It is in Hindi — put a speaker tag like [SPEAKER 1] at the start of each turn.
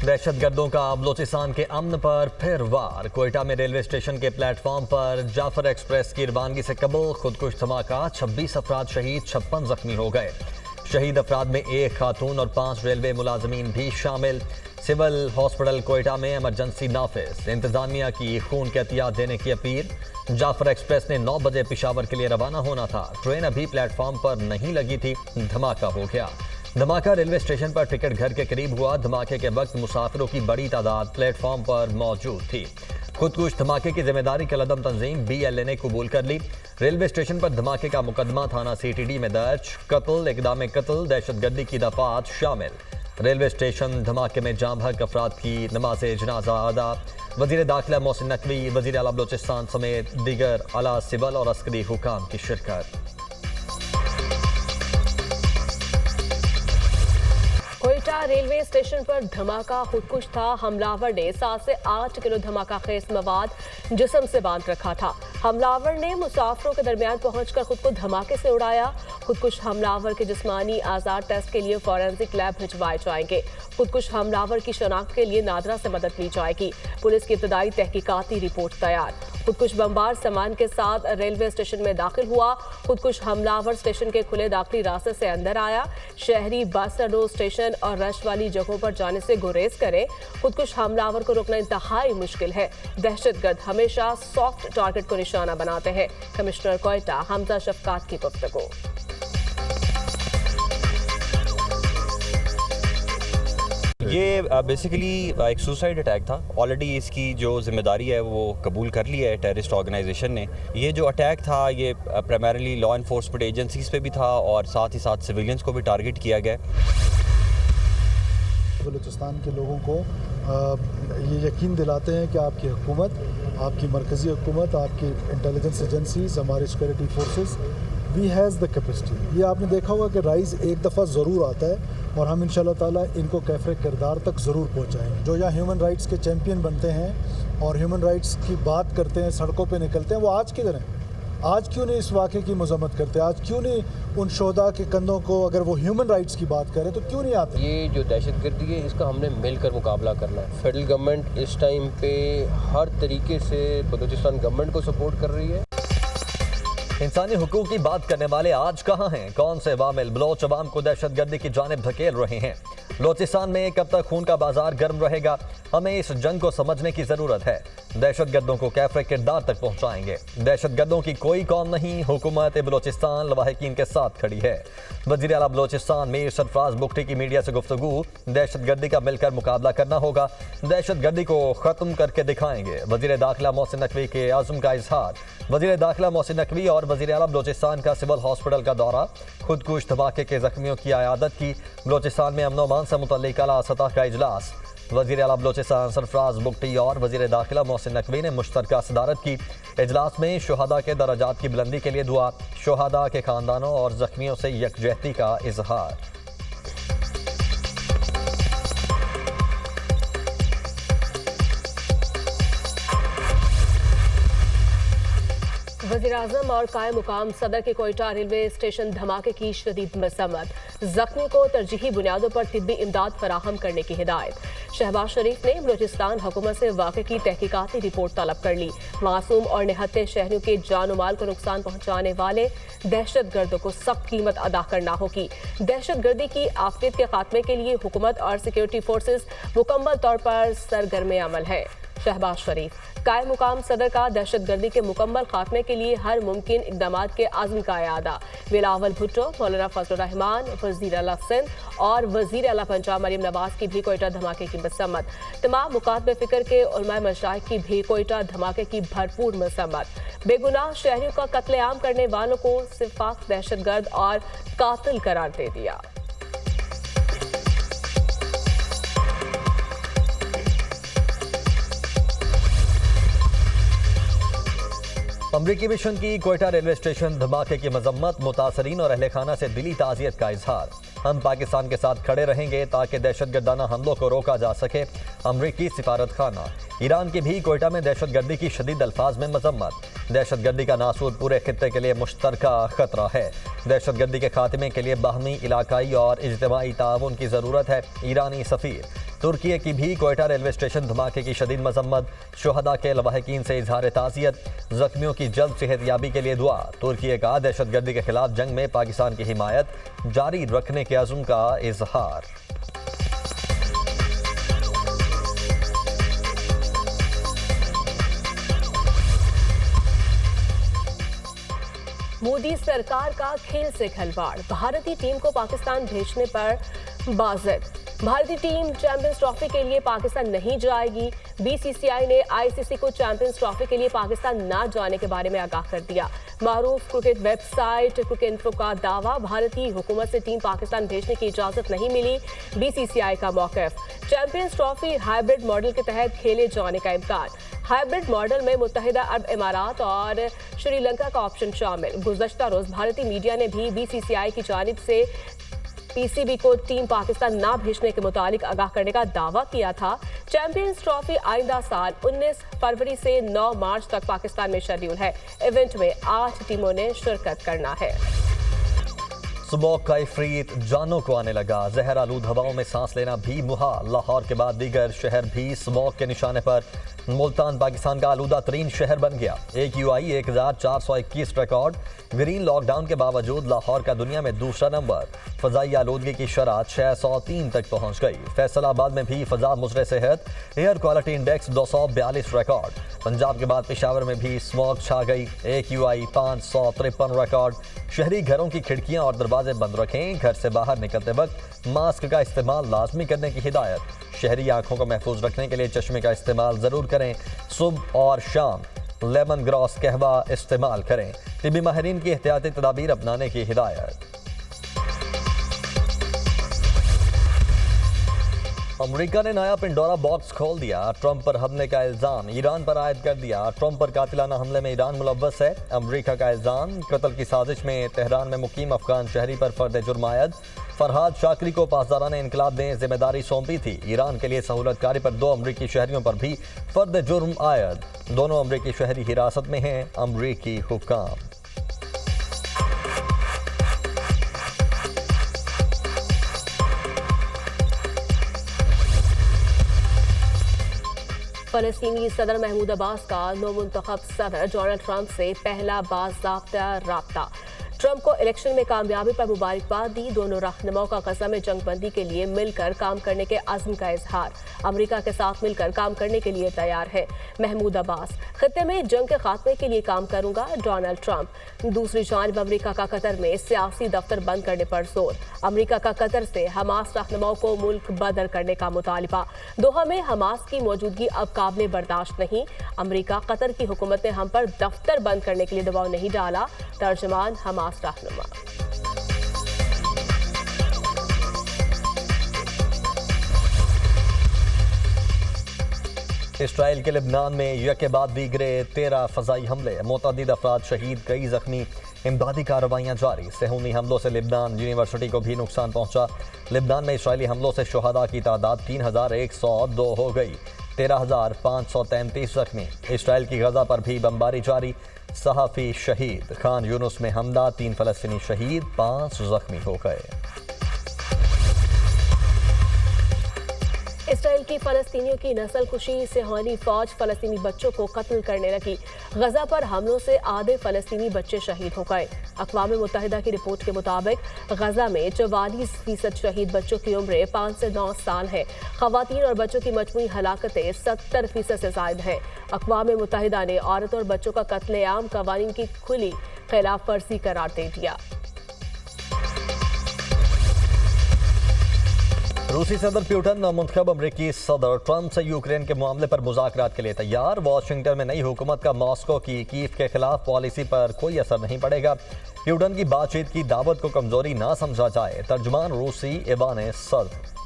[SPEAKER 1] दहशतगर्दों का बलोचिस्तान के अमन पर फिर वार। कोयटा में रेलवे स्टेशन के प्लेटफॉर्म पर जाफर एक्सप्रेस की रवानगी से कबल खुदकुश धमाका, 26 अफराद शहीद, 56 जख्मी हो गए। शहीद अफराद में एक खातून और 5 रेलवे मुलाजमीन भी शामिल। सिविल हॉस्पिटल कोयटा में इमरजेंसी नाफिज, इंतजामिया की खून के एहतियात देने की अपील। जाफर एक्सप्रेस ने 9 बजे पेशावर के लिए रवाना होना था, ट्रेन अभी प्लेटफॉर्म पर नहीं लगी थी, धमाका हो गया। धमाका रेलवे स्टेशन पर टिकट घर के करीब हुआ। धमाके के वक्त मुसाफिरों की बड़ी तादाद प्लेटफॉर्म पर मौजूद थी। खुदकुश धमाके की जिम्मेदारी कलदम तंजीम BLA ने कबूल कर ली। रेलवे स्टेशन पर धमाके का मुकदमा थाना CTD में दर्ज। कत्ल, इकदाम कत्ल, दहशतगर्दी की दफात शामिल। रेलवे स्टेशन धमाके में जाम हक अफराद की नमाज जनाजा अदा। वजीर दाखिला मोहसिन नकवी, वजीर आला बलोचिस्तान समेत दीगर आला सिविल और अस्करी हुकाम की शिरकत।
[SPEAKER 2] कोयटा रेलवे स्टेशन पर धमाका खुदकुश था। हमलावर ने 7 से 8 किलो धमाका खेज मवाद जिस्म से बांध रखा था। हमलावर ने मुसाफिरों के दरमियान पहुंचकर खुद को धमाके से उड़ाया। खुदकुश हमलावर के जिस्मानी आज़ार टेस्ट के लिए फॉरेंसिक लैब भिजवाए जाएंगे। खुदकुश हमलावर की शनाख्त के लिए नादरा से मदद ली जाएगी। पुलिस की इब्तदाई तहकीकाती रिपोर्ट तैयार। खुदकुश बमबार सामान के साथ रेलवे स्टेशन में दाखिल हुआ। खुदकुश हमलावर स्टेशन के खुले दाखिली रास्ते से अंदर आया। शहरी बस अड्डों, स्टेशन और रश वाली जगहों पर जाने से गुरेज करें। खुदकुश हमलावर को रोकना इंतहाई मुश्किल है। दहशतगर्द हमेशा सॉफ्ट टारगेट को निशाना बनाते हैं। कमिश्नर कोयटा हमजा शफकात की गुफ्तगू।
[SPEAKER 3] ये बेसिकली एक सुसाइड अटैक था। ऑलरेडी इसकी जो जिम्मेदारी है वो कबूल कर ली है टेररिस्ट ऑर्गेनाइजेशन ने। ये जो अटैक था ये प्राइमरीली लॉ एनफोर्समेंट एजेंसीज पे भी था और साथ ही साथ सिविलियंस को भी टारगेट किया गया।
[SPEAKER 4] बलूचिस्तान के लोगों को ये यकीन दिलाते हैं कि आपकी हुकूमत, आपकी मरकज़ी हुकूमत, आपकी इंटेलिजेंस एजेंसीज, हमारी security forces, we has the capacity. ये आपने देखा होगा कि राइज़ एक दफ़ा ज़रूर आता है और हम इंशाल्लाह ताला इनको कैफ़े किरदार तक ज़रूर पहुँचाएँ। जो यहाँ ह्यूमन राइट्स के चैम्पियन बनते हैं और ह्यूमन राइट्स की बात करते हैं, सड़कों पे निकलते हैं, वो आज किधर हैं? आज क्यों नहीं इस वाक़े की मज़म्मत करते? आज क्यों नहीं उन शोहदा के कंधों को, अगर वो ह्यूमन राइट्स की बात करें तो क्यों नहीं आते?
[SPEAKER 5] ये जो दहशतगर्दी है इसका हमने मिलकर मुकाबला करना है। फेडरल गवर्नमेंट इस टाइम पे हर तरीके से बलूचिस्तान गवर्नमेंट को सपोर्ट कर रही है।
[SPEAKER 1] इंसानी हुकूक की बात करने वाले आज कहाँ हैं? कौन से वामिल बलोच अवाम को दहशतगर्दी की जानिब धकेल रहे हैं? बलोचिस्तान में कब तक खून का बाजार गर्म रहेगा? हमें इस जंग को समझने की जरूरत है। दहशतगर्दों को कैफे किरदार तक पहुंचाएंगे। दहशतगर्दों की कोई कौम नहीं, हुकूमत बलोचिस्तान लवाहिकीन के साथ खड़ी है। वज़ीर आला बलोचिस्तान मीर सरफराज बुगटी की मीडिया से गुफ्तगू। दहशतगर्दी का मिलकर मुकाबला करना होगा, दहशतगर्दी को खत्म करके दिखाएंगे। वज़ीर दाखिला मोहसिन नकवी के आज़म का इजहार। वज़ीर दाखिला मोहसिन नकवी और वज़ीर आला बलोचिस्तान का सिविल हॉस्पिटल का दौरा। खुदकुश धमाके के जख्मियों की आयादत की। बलोचिस्तान में अमन व अमान से मुतल्लिक आला सतह का इजलास। वज़ीर आला बलोचिस्तान सरफराज बुगटी और वज़ीर दाखिला मोहसिन नकवी ने मुश्तरका सदारत की। इजलास में शुहदा के दराजात की बुलंदी के लिए दुआ। शुहदा के खानदानों और जख्मियों से यकजहती का इजहार।
[SPEAKER 2] वज़ीर-ए-आज़म और कायम मुकाम सदर के कोयटा रेलवे स्टेशन धमाके की शदीद मज़म्मत। जख्मी को तरजीही बुनियादों पर तिब्बी इमदाद फराहम करने की हिदायत। शहबाज शरीफ ने बलूचिस्तान हुकूमत से वाक़े की तहकीकाती रिपोर्ट तलब कर ली। मासूम और निहत्ते शहरियों के जान और माल को नुकसान पहुँचाने वाले दहशतगर्दों को सख्त कीमत अदा करना होगी। दहशतगर्दी की आफियत के खात्मे के लिए हुकूमत और सिक्योरिटी फोर्सेस मुकम्मल तौर पर सरगर्म अमल है। शहबाज शरीफ कायम मुकाम सदर का दहशतगर्दी के मुकम्मल खात्मे के लिए हर मुमकिन इक़दाम के आज़म का इरादा। बिलावल भुट्टो, मौलाना फजलुर रहमान, वज़ीर आला सिंध और वज़ीर आला पंजाब मरीम नवाज की भी कोयटा धमाके की मज़म्मत। तमाम मुकातबे फ़िक्र के उलमाए मशाइख की भी कोयटा धमाके की भरपूर मज़म्मत। बेगुनाह शहरियों का कत्लेआम करने वालों को सिफात दहशतगर्द और कातिल करार दे दिया।
[SPEAKER 1] अमरीकी मिशन की कोयटा रेलवे स्टेशन धमाके की मजम्मत। मुतासरीन और अहले खाना से दिली ताज़ियत का इजहार। हम पाकिस्तान के साथ खड़े रहेंगे ताकि दहशतगर्दाना हमलों को रोका जा सके। अमरीकी सिफारत खाना। ईरान की भी कोयटा में दहशतगर्दी की शदीद अल्फाज में मजम्मत। दहशतगर्दी का नासूर पूरे खित्ते के लिए मुश्तरका खतरा है। दहशतगर्दी के खात्मे के लिए बाहमी इलाकाई और इज्तिमाई ताउन की ज़रूरत है। ईरानी सफ़ीर। तुर्की की भी क्वेटा रेलवे स्टेशन धमाके की शदीद मजम्मत, शुहदा के लवाहिकीन से इजहार ताज़ियत, जख्मियों की जल्द सेहतयाबी के लिए दुआ। तुर्की का दहशतगर्दी के खिलाफ जंग में पाकिस्तान की हिमायत जारी रखने के अज़्म का इजहार।
[SPEAKER 2] मोदी सरकार का खेल से खिलवाड़, भारतीय टीम को पाकिस्तान भेजने पर बाज़िद। भारतीय टीम चैंपियंस ट्रॉफी के लिए पाकिस्तान नहीं जाएगी। बीसीसीआई ने आईसीसी को चैंपियंस ट्रॉफी के लिए पाकिस्तान ना जाने के बारे में आगाह कर दिया। मारूफ क्रिकेट वेबसाइट क्रिकेइन्फो का दावा, भारतीय हुकूमत से टीम पाकिस्तान भेजने की इजाजत नहीं मिली। बीसीसीआई का मौक़िफ़, चैंपियंस ट्रॉफी हाइब्रिड मॉडल के तहत खेले जाने का इम्कान। हाइब्रिड मॉडल में मुत्तहिदा अरब इमारात और श्रीलंका का ऑप्शन शामिल। गुज़श्ता रोज़ भारतीय मीडिया ने भी बीसीसीआई की जानिब से पीसीबी को टीम पाकिस्तान ना भेजने के मुतालिक आगाह करने का दावा किया था। चैंपियंस ट्रॉफी आइंदा साल 19 फरवरी से 9 मार्च तक पाकिस्तान में शेड्यूल है। इवेंट में 8 टीमों ने शिरकत करना है।
[SPEAKER 1] स्मोक का इफरीत जानों को आने लगा, जहर आलूद हवाओं में सांस लेना भी मुहाल। लाहौर के बाद दीगर शहर भी स्मोक के निशाने पर। मुल्तान पाकिस्तान का आलूदा तरीन शहर बन गया। AQI 1421 record. ग्रीन लॉकडाउन के बावजूद लाहौर का दुनिया में दूसरा नंबर। फ़ज़ाई आलूदगी की शरह 603 तक पहुँच गई। फैसलाबाद में भी फ़ज़ा मुज़र सेहत। Air quality index 242 record. Punjab के बाद पेशावर में भी स्मोक छा गई। AQI 553 record. शहरी घरों की खिड़कियां और दरवाजे बंद रखें। घर से बाहर निकलते वक्त मास्क का इस्तेमाल लाजमी करने की हिदायत। शहरी आंखों को महफूज रखने के लिए चश्मे का इस्तेमाल ज़रूर करें। सुबह और शाम लेमन ग्रास कहवा इस्तेमाल करें। तिबी माहिरीन की एहतियाती तदाबीर अपनाने की हिदायत। अमेरिका ने नया पिंडोरा बॉक्स खोल दिया। ट्रंप पर हमले का इल्ज़ाम ईरान पर आयद कर दिया। ट्रंप पर कातिलाना हमले में ईरान मुलव्वस है। अमेरिका का इल्ज़ाम, कत्ल की साजिश में तेहरान में मुकीम अफगान शहरी पर फर्द जुर्म आयद। फरहाद शाकरी को पासदाराने इनकलाब ने जिम्मेदारी सौंपी थी। ईरान के लिए सहूलतकारी पर 2 अमरीकी शहरियों पर भी फर्द जुर्म आयद। दोनों अमरीकी शहरी हिरासत में हैं। अमरीकी हुक्काम।
[SPEAKER 2] फ़लस्तीनी सदर महमूद अब्बास का नौमुंतखब सदर डोनाल्ड ट्रंप से पहला बाज़ाब्ता राब्ता। ट्रंप को इलेक्शन में कामयाबी पर मुबारकबाद दी। दोनों रहनुमाओं का गज़ा में जंगबंदी के लिए मिलकर काम करने के अज़्म का इजहार। अमेरिका के साथ मिलकर काम करने के लिए तैयार है महमूद अब्बास। खत्ते में जंग के खात्मे के लिए काम करूंगा डोनाल्ड ट्रंप। दूसरी जानिब अमेरिका का कतर में सियासी दफ्तर बंद करने पर जोर। अमेरिका का कतर से हमास रहनुमाओं को मुल्क बदर करने का मुतालिबा। दोहा में हमास की मौजूदगी अब काबिल बर्दाश्त नहीं। अमेरिका कतर की हुकूमत ने हम पर दफ्तर बंद करने के लिए दबाव नहीं डाला। तर्जमान हमास रहनुमा।
[SPEAKER 1] इसराइल के लिबनान में यके बाद दीगरे 13 फ़ज़ाई हमले, मुतअद्दिद अफराद शहीद, कई जख्मी। इमदादी कार्रवाइयाँ जारी। सेहूनी हमलों से लिबनान यूनिवर्सिटी को भी नुकसान पहुँचा। लिबनान में इसराइली हमलों से शुहदा की तादाद 3102 हो गई। 13,533 जख्मी। इसराइल की गजा पर भी बमबारी जारी। सहाफ़ी शहीद। खान यूनुस में हमला, 3 फ़लस्तीनी शहीद, 5 जख्मी हो गए।
[SPEAKER 2] इसराइल की फ़लस्तीनियों की नस्लकुशी। सेहानी फ़ौज फ़लस्तीनी बच्चों को कत्ल करने लगी। गजा पर हमलों से आधे फ़लस्तीनी बच्चे शहीद हो गए। अक़वाम मुत्तहिदा की रिपोर्ट के मुताबिक गजा में 44% शहीद बच्चों की उम्र 5 से 9 साल है। ख़वातीन और बच्चों की मजमूई हलाकतें 70% से ज़ायद है। अक़वाम मुत्तहिदा ने औरतों और बच्चों का कत्लेआम क़वानीन की खुली खिलाफ वर्जी करार दे दिया।
[SPEAKER 1] रूसी सदर प्यूटन नामुंतखब अमरीकी सदर ट्रंप से यूक्रेन के मामले पर मुज़ाकरात के लिए तैयार। वाशिंगटन में नई हुकूमत का मॉस्को की कीव के खिलाफ पॉलिसी पर कोई असर नहीं पड़ेगा। प्यूटन की बातचीत की दावत को कमजोरी ना समझा जाए। तर्जुमान रूसी इवान सदर।